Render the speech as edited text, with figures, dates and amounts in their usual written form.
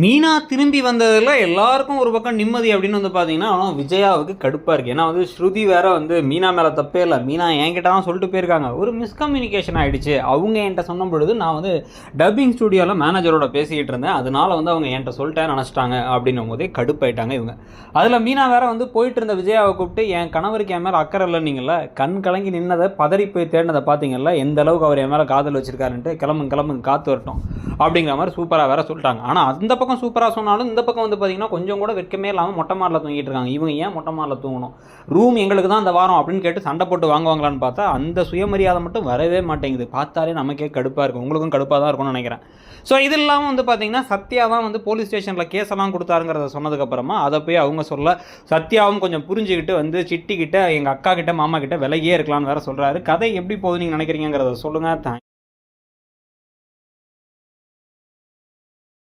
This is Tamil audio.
மீனா திரும்பி வந்ததில் எல்லாருக்கும் ஒரு பக்கம் நிம்மதி அப்படின்னு வந்து பார்த்தீங்கன்னா, ஆனால் விஜயாவுக்கு கடுப்பாக இருக்குது. ஏன்னா வந்து ஸ்ருதி வேற வந்து மீனா மேலே தப்பே இல்லை, மீனா என்கிட்ட தான் சொல்லிட்டு போயிருக்காங்க. ஒரு மிஸ்கம்யூனிகேஷன் ஆகிடுச்சு. அவங்க என்கிட்ட சொன்ன பொழுது நான் வந்து டப்பிங் ஸ்டுடியோவில் மேனேஜரோட பேசிக்கிட்டு இருந்தேன். அதனால வந்து அவங்க என்கிட்ட சொல்லிட்டேன் நினச்சிட்டாங்க அப்படின்னும் போதே கடுப்பாயிட்டாங்க இவங்க. அதில் மீனா வேற வந்து போயிட்டு இருந்த விஜயாவை கூப்பிட்டு, என் கணவருக்கு என் மேலே அக்கறை இல்லைன்னீங்கள, கண் கலங்கி நின்னதை பதறி போய் தேடினதை பார்த்தீங்கல்ல, எந்த அளவுக்கு அவர் என் மேலே காதல் வச்சிருக்காருன்ட்டு, கிளம்புங்க காத்து வரட்டும் அப்படிங்கிற மாதிரி சூப்பராக வேற சொல்லிட்டாங்க. ஆனால் அந்த பக்கம் சூப்பராக சொன்னாலும் இந்த பக்கம் வந்து பார்த்தீங்கன்னா கொஞ்சம் கூட வெட்கமே இல்லாமல் மொட்டை மாரில் தூங்கிட்டு இருக்காங்க. இவங்க ஏன் மொட்டை மாரில் தூங்கணும், ரூம் எங்களுக்கு தான் இந்த வாரம் அப்படின்னு கேட்டு சண்டை போட்டு வாங்குவாங்களான்னு பார்த்தா அந்த சுயமரியாதை மட்டும் வரவே மாட்டேங்குது. பார்த்தாலே நமக்கே கடுப்பாக இருக்கும், உங்களுக்கும் கடுப்பாக தான் இருக்கும்னு நினைக்கிறேன். ஸோ இது இல்லாமல் வந்து பார்த்தீங்கன்னா சத்யா தான் வந்து போலீஸ் ஸ்டேஷனில் கேஸெல்லாம் கொடுத்தாருங்கிறத சொன்னதுக்கப்புறமா அதை போய் அவங்க சொல்ல, சத்யாவும் கொஞ்சம் புரிஞ்சுக்கிட்டு வந்து சிட்டிக்கிட்ட எங்கள் அக்கா கிட்ட மாமா கிட்ட விலகியே இருக்கலாம்னு வேற சொல்கிறாரு. கதை எப்படி போகுது நீங்கள் நினைக்கிறீங்கிறத சொல்லுங்கள்.